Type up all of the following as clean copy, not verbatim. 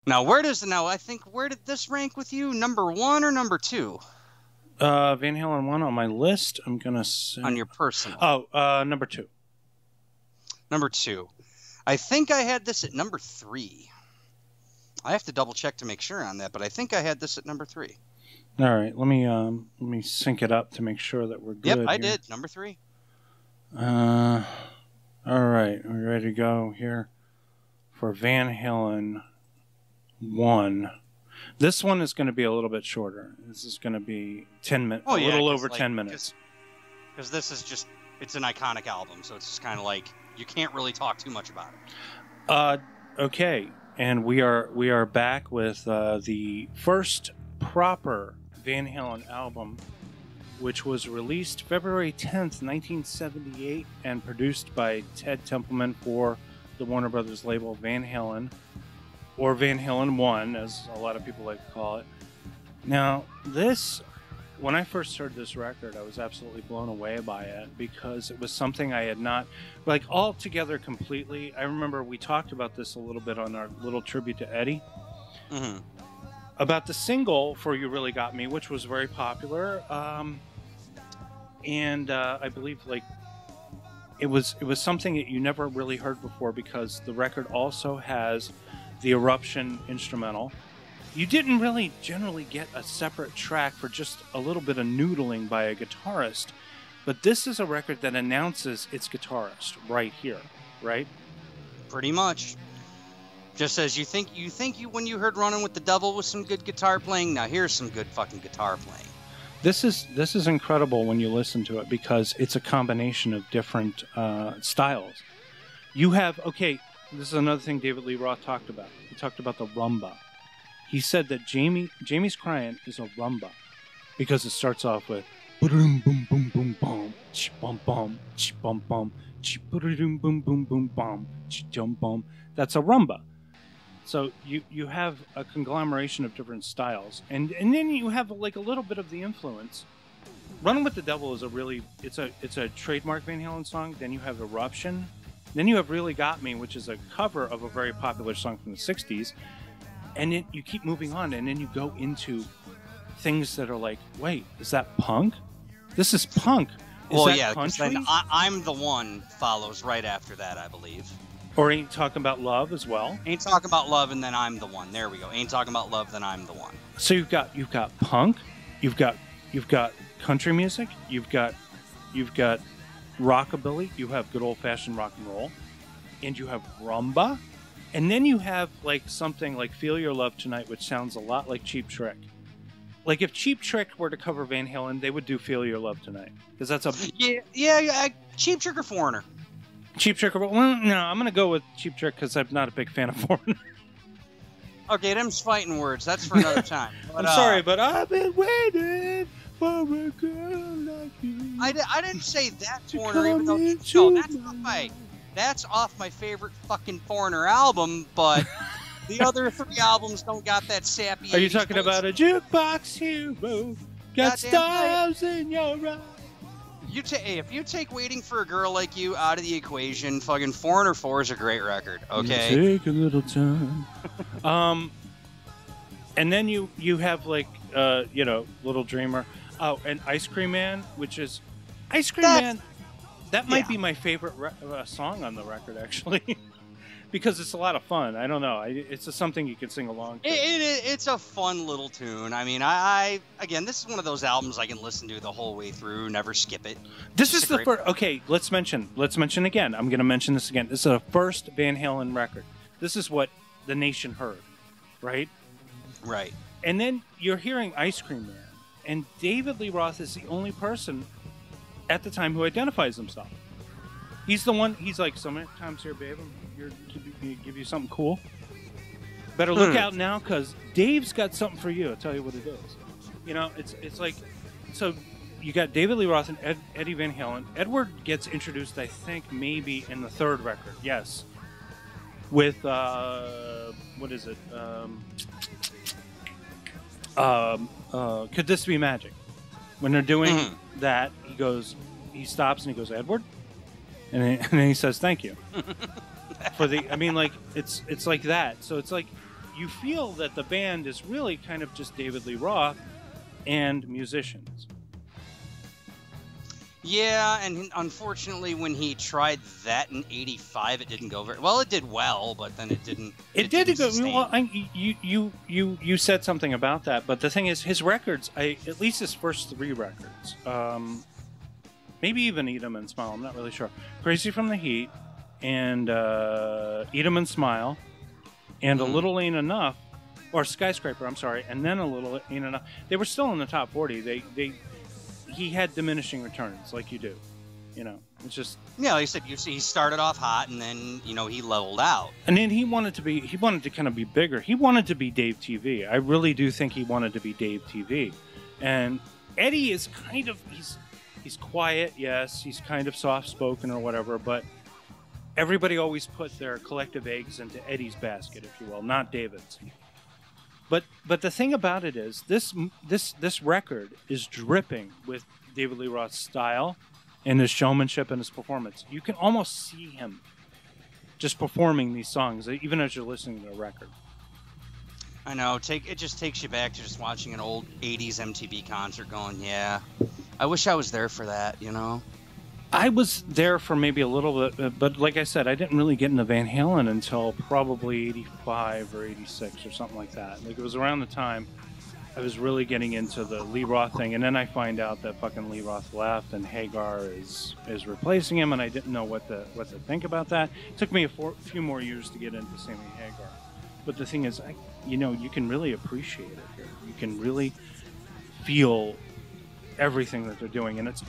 Now, where did this rank with you? Number 1 or number 2? Van Halen 1 on my list. I'm going to say... On your personal. Oh, number 2. Number 2. I think I had this at number 3. I have to double check to make sure on that, but I think I had this at number 3. All right, let me sync it up to make sure that we're good. Yep, I did. Number 3. All right, are we ready to go here for Van Halen 1? This one is going to be a little bit shorter. This is going to be 10 minutes, a little over 10 minutes. Because this is just, it's an iconic album, so it's just kind of like, you can't really talk too much about it. Okay, and we are back with the first proper Van Halen album, which was released February 10th, 1978, and produced by Ted Templeman for the Warner Brothers label Van Halen, or Van Halen 1, as a lot of people like to call it. Now, when I first heard this record, I was absolutely blown away by it because it was something I had not, like, altogether completely. I remember we talked about this a little bit on our little tribute to Eddie. Mm-hmm. About the single for You Really Got Me, which was very popular. And I believe, like, it was something that you never really heard before because the record also has the Eruption instrumental. You didn't really generally get a separate track for just a little bit of noodling by a guitarist, but this is a record that announces its guitarist right here, right? Pretty much. Just as you think when you heard Runnin' with the Devil with some good guitar playing, now here's some good fucking guitar playing. This is incredible when you listen to it because it's a combination of different styles. You have, okay, this is another thing David Lee Roth talked about. He talked about the rumba. He said that Jamie's Cryin is a rumba because it starts off with boom boom boom boom boom bum bum bum bum boom boom boom boom bum jum bum. That's a rumba. So you have a conglomeration of different styles, and then you have like a little bit of the influence. Runnin' with the Devil is it's a trademark Van Halen song. Then you have Eruption. Then you have Really Got Me, which is a cover of a very popular song from the 60s. And then you keep moving on, and then you go into things that are like, wait, is that punk? This is punk. Is that country? Then I'm the One follows right after that, I believe. Or Ain't Talking About Love as well. Ain't Talking About Love, and then I'm the One. There we go. Ain't Talking About Love, then I'm the One. So you've got punk, you've got country music, you've got rockabilly, you have good old fashioned rock and roll, and you have rumba. And then you have like something like Feel Your Love Tonight, which sounds a lot like Cheap Trick. Like if Cheap Trick were to cover Van Halen, they would do Feel Your Love Tonight. Because that's a... Yeah, Cheap Trick or Foreigner? Cheap Trick or... Well, no, I'm going to go with Cheap Trick because I'm not a big fan of Foreigner. Okay, them's fighting words. That's for another time. But, I'm sorry, but I've been waiting for a girl like you. I didn't say that Foreigner, even though... No, that's off my favorite fucking Foreigner album, but the other 3 albums don't got that sappy... Are you talking about a jukebox hero? Got stars in your eyes. If you take Waiting for a Girl Like You out of the equation, fucking Foreigner 4 is a great record, okay? Take a little time. And then you have like, Little Dreamer. Oh, and Ice Cream Man, which is... Ice Cream Man... That might be my favorite song on the record, actually, because it's a lot of fun. I don't know. It's just something you can sing along to. It's a fun little tune. I mean, again, this is one of those albums I can listen to the whole way through, never skip it. This is the first. Okay, let's mention again. I'm going to mention this again. This is the first Van Halen record. This is what the nation heard, right? Right. And then you're hearing Ice Cream Man, and David Lee Roth is the only person at the time who identifies himself. He's the one. He's like, so many times here, babe, give you something cool. Better look out now, because Dave's got something for you. I'll tell you what it is. You know, it's like, so you got David Lee Roth and Eddie Van Halen. Edward gets introduced, I think, maybe in the 3rd record. Yes, with what is it? Could This Be Magic? When they're doing that, he stops and he goes, Edward? And then he says, thank you. For the, I mean, like, it's like that. So it's like, you feel that the band is really kind of just David Lee Roth and musicians. Yeah, and unfortunately, when he tried that in '85, it didn't go very well. It did well, but then it didn't. It did go well. You said something about that, but the thing is, his records, at least his first 3 records, maybe even Eat 'Em and Smile. I'm not really sure. Crazy from the Heat and Eat 'Em and Smile, and A Little Ain't Enough, or Skyscraper. I'm sorry, and then A Little Ain't Enough. They were still in the top 40. He had diminishing returns, like you do. You know, it's just... Yeah, like I said, he started off hot, and then, you know, he leveled out. And then he wanted to kind of be bigger. He wanted to be Dave TV. I really do think he wanted to be Dave TV. And Eddie is kind of... He's quiet, yes. He's kind of soft-spoken or whatever, but everybody always put their collective eggs into Eddie's basket, if you will, not David's. But the thing about it is, this record is dripping with David Lee Roth's style and his showmanship and his performance. You can almost see him just performing these songs, even as you're listening to the record. I know. It just takes you back to just watching an old '80s MTV concert, going, "Yeah, I wish I was there for that." You know. I was there for maybe a little bit, but like I said, I didn't really get into Van Halen until probably '85 or '86 or something like that. Like, it was around the time I was really getting into the Lee Roth thing, and then I find out that fucking Lee Roth left and Hagar is replacing him, and I didn't know what to think about that. It took me a few more years to get into Sammy Hagar. But the thing is, you can really appreciate it here. You can really feel everything that they're doing, and it's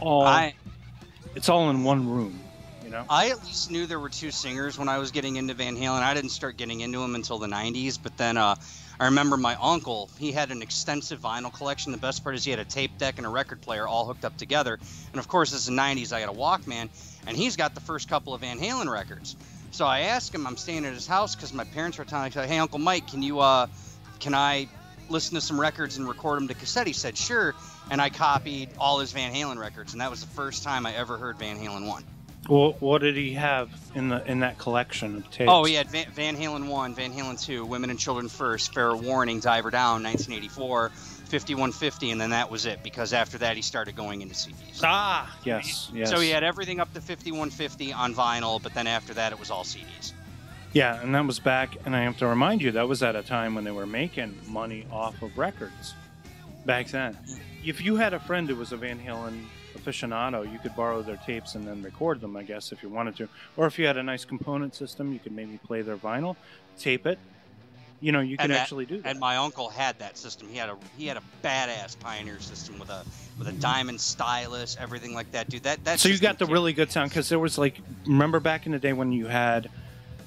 all in one room, you know? I at least knew there were 2 singers when I was getting into Van Halen. I didn't start getting into them until the 90s, but then I remember my uncle, he had an extensive vinyl collection. The best part is he had a tape deck and a record player all hooked up together. And of course, it's the 90s, I got a Walkman, and he's got the first couple of Van Halen records. So I asked him, I'm staying at his house because my parents were telling me, "Hey, Uncle Mike, can I listen to some records and record them to cassette?" He said, "Sure." And I copied all his Van Halen records, and that was the first time I ever heard Van Halen 1. Well, what did he have in that collection of tapes? Oh, he had Van Halen 1, Van Halen 2, Women and Children First, Fair Warning, Diver Down, 1984, 5150, and then that was it, because after that he started going into CDs. Ah, yes. So he had everything up to 5150 on vinyl, but then after that it was all CDs. Yeah, and that was back, and I have to remind you, that was at a time when they were making money off of records back then. If you had a friend who was a Van Halen aficionado, you could borrow their tapes and then record them, I guess, if you wanted to. Or if you had a nice component system, you could maybe play their vinyl, tape it. You know, you could actually do that. And my uncle had that system. He had a badass Pioneer system with a diamond stylus, everything like that, dude. So you got the really good sound, because there was, like, remember back in the day when you had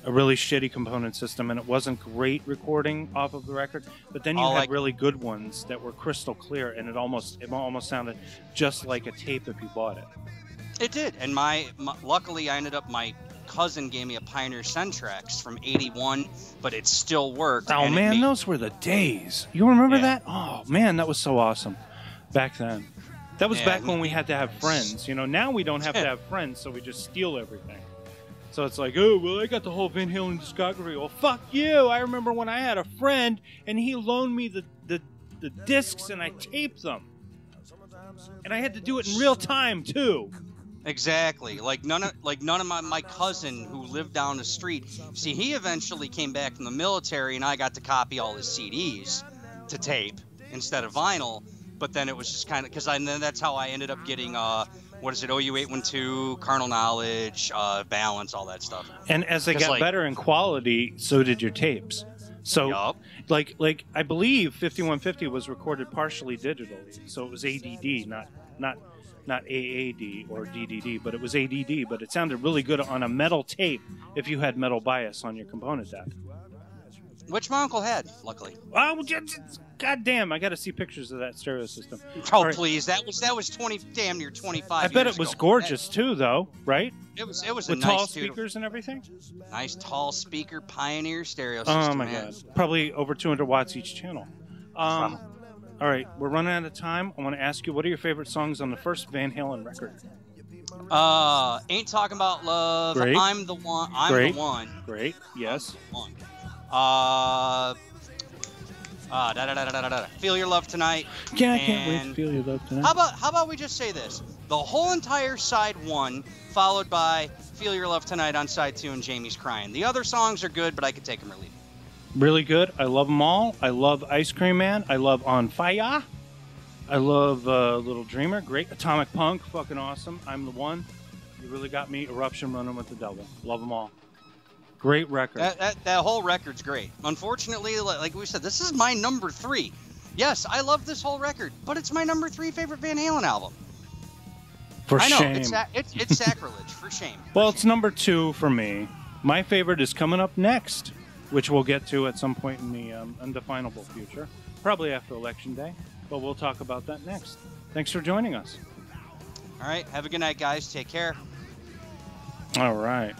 a really shitty component system and it wasn't great recording off of the record, but then you had really good ones that were crystal clear, and it almost sounded just like a tape if you bought it. It did, and luckily my cousin gave me a Pioneer Centrex from '81, but it still worked. Oh man, those were the days. You remember that? Oh man, that was so awesome back then. That was back when we had to have friends. You know, now we don't have to have friends, so we just steal everything. So it's like, oh, well, I got the whole Van Halen discography. Well, fuck you. I remember when I had a friend, and he loaned me the discs, and I taped them. And I had to do it in real time, too. Exactly. Like none of my cousin who lived down the street. See, he eventually came back from the military, and I got to copy all his CDs to tape instead of vinyl. But then it was just kind of, because then that's how I ended up getting what is it, OU812, Carnal Knowledge, Balance, all that stuff. And as they got better in quality, so did your tapes. So, like I believe 5150 was recorded partially digitally, so it was ADD, not AAD or DDD, but it was ADD. But it sounded really good on a metal tape if you had metal bias on your component deck. Which my uncle had, luckily. Oh, God damn! I got to see pictures of that stereo system. Oh, right. Please, that was damn near 25. I bet it was gorgeous too, though, right? It was with a nice tall speakers and everything. Nice tall speaker Pioneer stereo system. Oh my God! Probably over 200 watts each channel. All right, we're running out of time. I want to ask you, what are your favorite songs on the first Van Halen record? Ain't Talking About Love. Great. I'm the One. I'm the One. Great. Yes. I'm the One. Feel Your Love Tonight. Yeah, I can't wait to feel your love tonight. How about we just say this? The whole entire side 1, followed by Feel Your Love Tonight on side 2 and Jamie's Cryin. The other songs are good, but I could take them or leave them. Really good. I love them all. I love Ice Cream Man. I love On Fire. I love Little Dreamer. Great. Atomic Punk. Fucking awesome. I'm the One. You really got me. Eruption, Runnin with the Devil. Love them all. Great record. That whole record's great. Unfortunately, like we said, this is my number 3. Yes, I love this whole record, but it's my number 3 favorite Van Halen album. For I know, shame. it's sacrilege. For shame. Well, it's number 2 for me. My favorite is coming up next, which we'll get to at some point in the undefinable future, probably after Election Day, but we'll talk about that next. Thanks for joining us. All right, have a good night, guys. Take care. All right.